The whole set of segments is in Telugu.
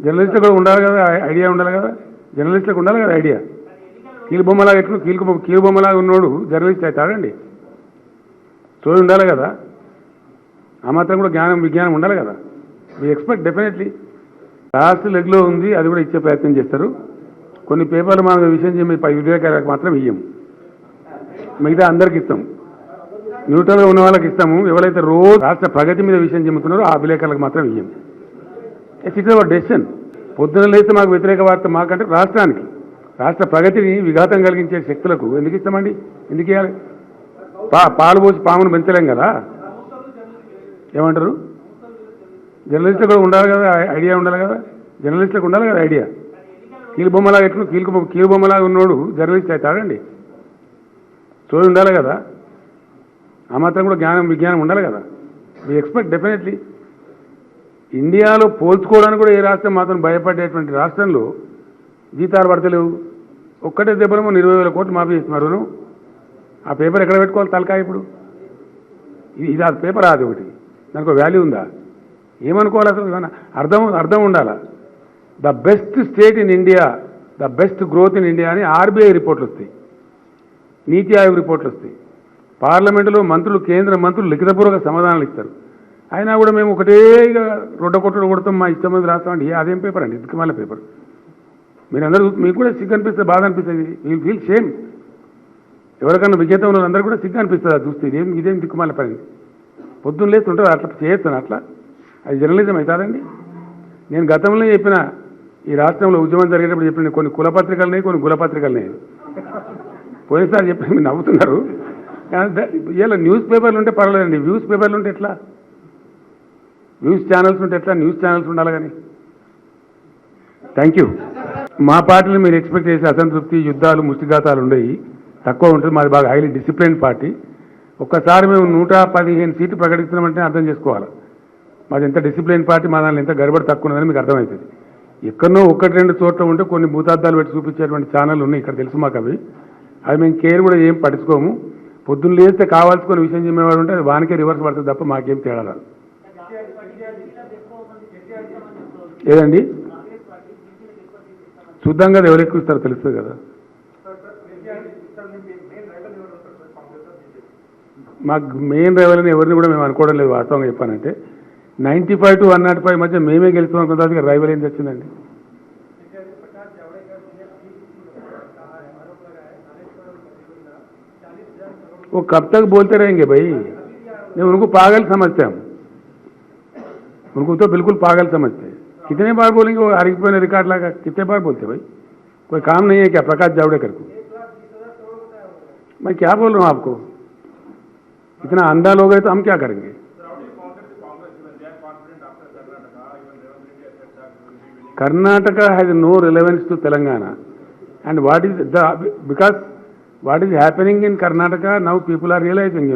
జర్నలిస్టులు కూడా ఉండాలి కదా, ఐడియా ఉండాలి కదా, జర్నలిస్టులకు ఉండాలి కదా ఐడియా. కీలుబొమ్మలాగా ఎట్లు కీలుబొమ్మలాగా ఉన్నోడు జర్నలిస్ట్ అవుతాడండి. సోయి ఉండాలి కదా, ఆ మాత్రం కూడా విజ్ఞానం ఉండాలి కదా. We expect definitely. లాస్ట్ లెగ్లో ఉంది, అది కూడా ఇచ్చే ప్రయత్నం చేస్తారు. కొన్ని పేపర్లు మనం విషయం విలేకరులకు మాత్రం ఇయ్యం, మిగతా అందరికి ఇస్తాం. న్యూట్రల్గా ఉన్న వాళ్ళకి ఇస్తాము. ఎవరైతే రోజు రాష్ట్ర ప్రగతి మీద విషయం చెబుతున్నారో ఆ విలేకరులకు మాత్రం ఇయ్యం. It's our decision. పొద్దున లేస్తే మాకు వ్యతిరేక వార్త మాకంటే రాష్ట్రానికి, రాష్ట్ర ప్రగతిని విఘాతం కలిగించే శక్తులకు ఎందుకు ఇస్తామండి? ఎందుకు ఇవ్వాలి? పాలు పోసి పామును పెంచలేం కదా. ఏమంటారు? జర్నలిస్టులు కూడా ఉండాలి కదా, ఐడియా ఉండాలి కదా, జర్నలిస్టులకు ఉండాలి కదా ఐడియా. కీలుబొమ్మలాగా కీలుబొమ్మలాగా ఉన్నోడు జర్నలిస్ట్ అవుతాడండి. సోయి ఉండాలి కదా, ఆ మాత్రం కూడా విజ్ఞానం ఉండాలి కదా. We expect definitely. ఇండియాలో పోల్చుకోవడానికి కూడా ఏ రాష్ట్రం మాత్రం భయపడేటువంటి రాష్ట్రంలో జీతాలు పడతలేవు. ఒక్కటే దెబ్బలో 20,000 కోట్లు మాఫీ చేస్తున్నారు. ఆ పేపర్ ఎక్కడ పెట్టుకోవాలి తలకాయ? ఇప్పుడు ఇది ఆ పేపర్ అది ఒకటి, దానికి ఒక వాల్యూ ఉందా? ఏమనుకోవాలి అసలు? అర్థం ఉండాలా. The best state in India, the best growth in India అని ఆర్బీఐ రిపోర్ట్లు వస్తాయి, నీతి ఆయోగ్ రిపోర్ట్లు వస్తాయి. పార్లమెంటులో మంత్రులు, కేంద్ర మంత్రులు లిఖితపూర్వక సమాధానాలు ఇస్తారు. అయినా కూడా మేము ఒకటే ఇక రొడ్డ కొట్టుడు కొడతాం, మా ఇష్టం మీద రాస్తామండి. అదేం పేపర్ అండి? దిక్కుమాల పేపర్. మీరందరూ, మీకు కూడా సిగ్గు అనిపిస్తుంది, బాధ అనిపిస్తుంది, విల్ ఫీల్ షేమ్. ఎవరికన్నా విజేత ఉన్న అందరూ కూడా సిగ్గు అనిపిస్తుంది అది చూస్తే. ఇదేం దిక్కుమాల పని. పొద్దున్న లేసి ఉంటుంది అట్లా చేయొచ్చాను. అట్లా అది జర్నలిజం అవుతుందండి. నేను గతంలో చెప్పిన, ఈ రాష్ట్రంలో ఉద్యమం జరిగేటప్పుడు చెప్పిన కొన్ని కులపత్రికలున్నాయి, కొన్ని గులపత్రికలున్నాయి. పోయినసారి చెప్పి మీరు నవ్వుతున్నారు. ఇలా న్యూస్ పేపర్లు ఉంటే పర్వాలేదండి. వ్యూస్ పేపర్లు ఉంటే ఎట్లా? వ్యూస్ ఛానల్స్ ఉంటే ఎట్లా? న్యూస్ ఛానల్స్ ఉండాలి కానీ. Thank you. మా పార్టీలో మీరు ఎక్స్పెక్ట్ చేసే అసంతృప్తి, యుద్ధాలు, ముష్టిఘాతాలు ఉండేవి తక్కువ ఉంటుంది. మాది బాగా హైలీ డిసిప్లైన్ పార్టీ. ఒక్కసారి మేము 115 సీట్లు ప్రకటిస్తున్నామంటే అర్థం చేసుకోవాలి మాది ఎంత డిసిప్లైన్ పార్టీ, మా దాంట్లో ఎంత గడబడి తక్కువ ఉన్నదని మీకు అర్థమవుతుంది. ఎక్కడో 1-2 చోట్ల ఉంటే కొన్ని భూతార్థాలు పెట్టి చూపించేటువంటి ఛానల్ ఉన్నాయి ఇక్కడ, తెలుసు మాకు. అవి మేము కేర్ కూడా ఏం పట్టించుకోము. పొద్దున్న లేస్తే కావాల్సుకొని విషయం చెప్పేవాడు ఉంటే అది వానికే రివర్స్ పడుతుంది తప్ప మాకేం తేడా రాదు. ఏదండి చూద్దాం కదా, ఎవరు ఎక్కువ ఇస్తారో తెలుస్తుంది కదా. మాకు మెయిన్ రైవల్ని ఎవరిని కూడా మేము అనుకోవడం లేదు. వాస్తవంగా చెప్పానంటే 95 to 105 మధ్య మేమే గెలుస్తాం అనుకున్న రైవల్ ఏం తెచ్చిందండి? वो कब तक बोलते रहेंगे भाई? नहीं, उनको पागल समझते हम, उनको तो बिल्कुल पागल समझते हैं. कितने बार बोलेंगे वो? आरिफ रिकॉर्ड लगा कितने बार बोलते भाई? कोई काम नहीं है क्या प्रकाश जावड़ेकर को? मैं क्या बोल रहा हूँ आपको? इतना अंधा लोग है तो हम क्या करेंगे? Karnataka has no relevance to Telangana, and what is the, because what is happening in Karnataka now people are realizing,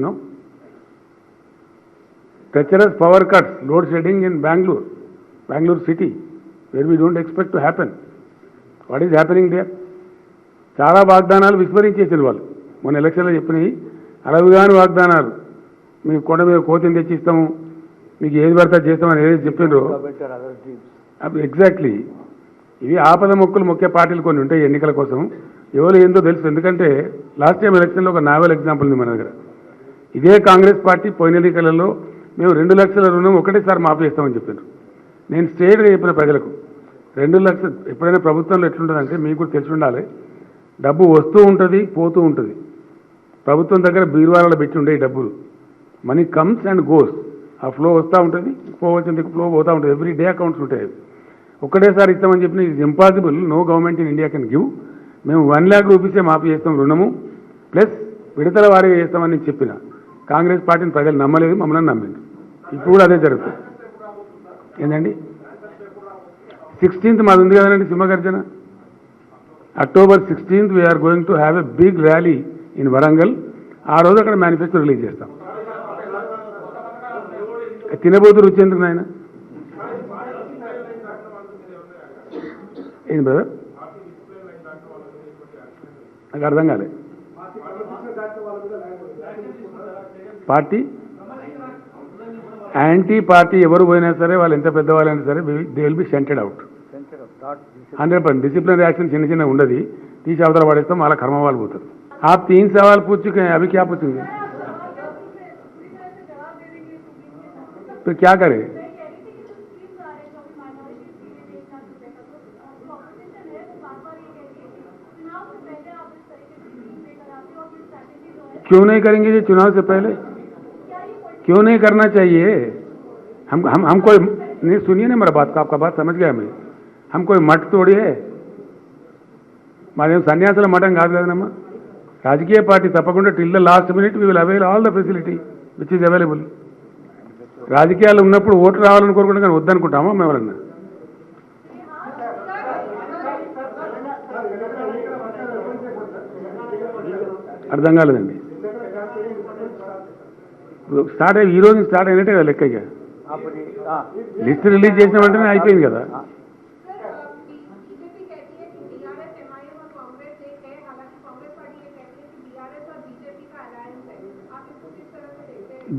treacherous power cuts, load shedding in Bangalore city, where we don't expect to happen. What is happening there? చాలా వాగ్దానాలు విస్మరించేసిన వాళ్ళు మొన్న ఎలక్షన్లో చెప్పినవి అలవిగాని వాగ్దానాలు. మీకు కొండ మీద కోతిని తెచ్చిస్తాము, మీకు ఏది పడితే చేస్తామని ఏదైతే చెప్పినారో ఎగ్జాక్ట్లీ ఇవి ఆపద మొక్కులు మొక్కే పార్టీలు కొన్ని ఉంటాయి ఎన్నికల కోసం. ఎవరు ఏందో తెలుసు. ఎందుకంటే లాస్ట్ టైం ఎలక్షన్లో ఒక నావెల్ ఎగ్జాంపుల్ ఉంది మన దగ్గర. ఇదే కాంగ్రెస్ పార్టీ పోయిన ఎన్నికలలో మేము 2 లక్షల రుణం ఒకటేసారి మాఫీ చేస్తామని చెప్పారు. నేను స్ట్రేట్గా చెప్పిన ప్రజలకు 2 లక్షలు ఎప్పుడైనా ప్రభుత్వంలో ఎట్లుంటుందంటే మీకు కూడా తెలిసి ఉండాలి, డబ్బు వస్తూ ఉంటుంది పోతూ ఉంటుంది. ప్రభుత్వం దగ్గర బీరువాలలో పెట్టి ఉండే డబ్బులు, మనీ కమ్స్ అండ్ గోస్. ఆ ఫ్లో వస్తూ ఉంటుంది, పోవచ్చింది ఫ్లో పోతూ ఉంటుంది. ఎవ్రీ డే అకౌంట్స్ ఉంటాయి. ఒకటేసారి ఇస్తామని చెప్పిన ఇది impossible. No government in India can give. మేము 1 lakh రూపీసే మాఫీ చేస్తాం రుణము, ప్లస్ విడతల వారీగా చేస్తామని చెప్పిన కాంగ్రెస్ పార్టీని ప్రజలు నమ్మలేదు, మమ్మల్ని నమ్మింది. ఇప్పుడు కూడా అదే జరుగుతుంది. ఏంటండి 16th మాది ఉంది కదండి Simhagarjana. October 16th we're going to have a big rally in Warangal. ఆ రోజు అక్కడ మేనిఫెస్టో రిలీజ్ చేస్తాం. తినబోతు రుచి ఎందుకు నాయన? ఏంది బ్రదర్? నాకు అర్థం కాలే. పార్టీ యాంటీ పార్టీ ఎవరు పోయినా సరే, వాళ్ళు ఎంత పెద్దవాళ్ళైనా సరే, they will be scented out. 100% disciplinary action చిన్న చిన్న ఉండదు తీసి అవతల పడేస్తాం వాళ్ళ కర్మ వాళ్ళు పోతారు आप 3 सवाल पूछ चुके हैं अभी क्या पूछेंगे तो क्या करें क्यों नहीं करेंगे ये चुनाव से पहले क्यों नहीं करना चाहिए हम कोई नहीं सुनिए ना मेरा बात का आपका बात समझ गया मैं हम कोई मठ तोड़ी है మాదేం సన్యాసుల మఠం కాదు కదనమ్మా రాజకీయ పార్టీ తప్పకుండా till the last minute we will avail all the facility which is available రాజకీయాలు ఉన్నప్పుడు ఓట్లు రావాలని కోరుకుంటాం కానీ వద్దనుకుంటామా మేము ఎవరన్నా అర్థం కాలేదండి స్టార్ట్ అయ్యి ఈ రోజు స్టార్ట్ అయినట్టే కదా లెక్క ఇక లిస్ట్ రిలీజ్ చేసిన వెంటనే అయిపోయింది కదా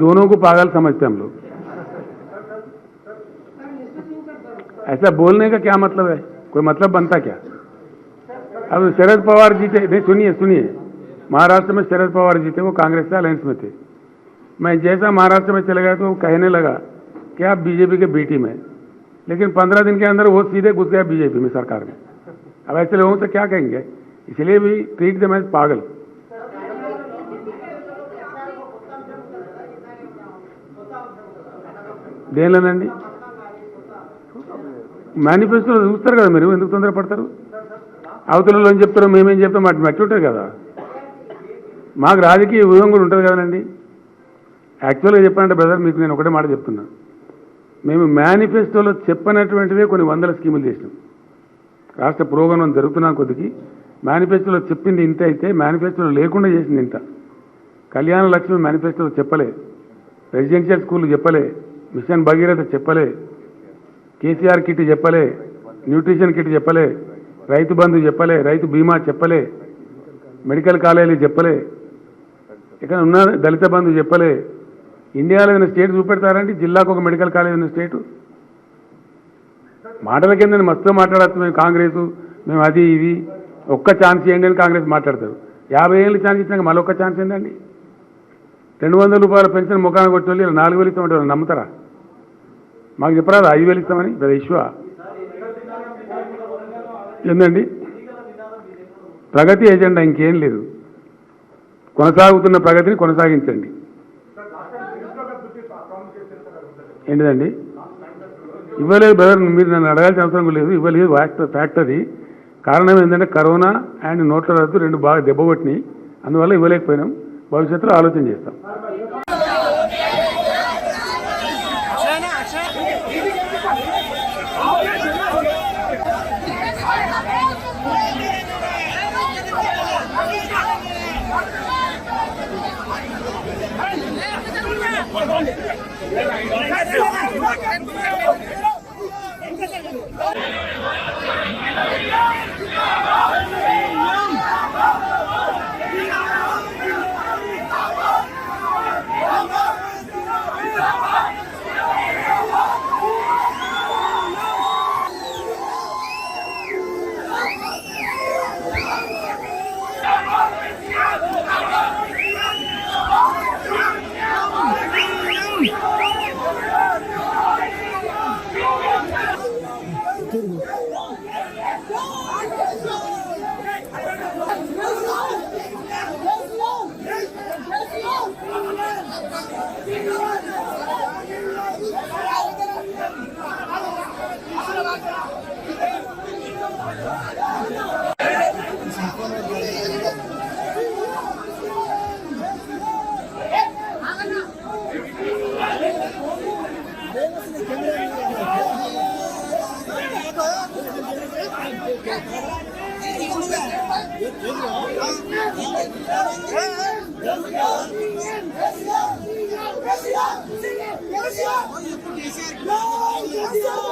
दोनों को पागल समझते हम लोग ऐसा बोलने का क्या मतलब है कोई मतलब बनता क्या अब शरद पवार जीते नहीं सुनिए सुनिए महाराष्ट्र में शरद पवार जीते वो कांग्रेस से अलायंस में थे मैं जैसा महाराष्ट्र में चले गया तो वो कहने लगा कि आप बीजेपी के बी टीम है लेकिन 15 दिन के अंदर वो सीधे घुस गया बीजेपी में सरकार में अब ऐसे लोगों से क्या कहेंगे इसलिए भी ट्रीट देम एज पागल దేనిలోనండి మేనిఫెస్టోలో చూస్తారు కదా మీరు ఎందుకు తొందరపడతారు అవతలలో ఏం చెప్తారో మేమేం చెప్తాం అటు మట్టి ఉంటుంది కదా మాకు రాజకీయ వ్యూహం కూడా ఉంటుంది కదండి యాక్చువల్గా చెప్పాలంటే బ్రదర్ మీకు నేను ఒకటే మాట చెప్తున్నా మేము మేనిఫెస్టోలో చెప్పనటువంటివే కొన్ని వందల స్కీములు చేసినాం రాష్ట్ర పురోగమనం జరుగుతున్న కొద్దికి మేనిఫెస్టోలో చెప్పింది ఇంత అయితే మేనిఫెస్టోలో లేకుండా చేసింది ఇంత కళ్యాణ లక్ష్మి మేనిఫెస్టోలో చెప్పలే రెసిడెన్షియల్ స్కూల్ చెప్పలే మిషన్ భగీరథ చెప్పలే కేసీఆర్ కిట్ చెప్పలే న్యూట్రిషన్ కిట్ చెప్పలే రైతు బంధు చెప్పలే రైతు బీమా చెప్పలే మెడికల్ కాలేజీలు చెప్పలే ఇక్కడ ఉన్న దళిత బంధు చెప్పలే ఇండియాలో ఏదైనా స్టేట్ చూపెడతారంటే జిల్లాకు ఒక మెడికల్ కాలేజ్ ఉన్న స్టేటు మాటల కింద మస్తు మాట్లాడచ్చు మేము కాంగ్రెస్ మేము అది ఇది ఒక్క ఛాన్స్ ఇవ్వండి అని కాంగ్రెస్ మాట్లాడతారు 50 ఏళ్ళు ఛాన్స్ ఇచ్చినాక మళ్ళీ ఒక్క ఛాన్స్ ఏంటండి 200 రూపాయల పెన్షన్ ముఖాన్ని కొట్టి వెళ్ళి 4,000 ఇస్తామంటే నమ్ముతారా మాకు చెప్పరాదు 5,000 ఇస్తామని పెద్ద ఇష్యూ ఏందండి ప్రగతి ఎజెండా ఇంకేం లేదు కొనసాగుతున్న ప్రగతిని కొనసాగించండి ఏంటిదండి ఇవ్వలేదు బ్రదర్ మీరు నన్ను అడగాల్సిన అవసరం లేదు ఇవ్వలేదు ఫ్యాక్ట్ అది కారణం ఏంటంటే కరోనా అండ్ నోట్ల రద్దు రెండు బాగా దెబ్బకొట్టినాయి అందువల్ల ఇవ్వలేకపోయినాం భవిష్యత్తులో ఆలోచన చేస్తాం No!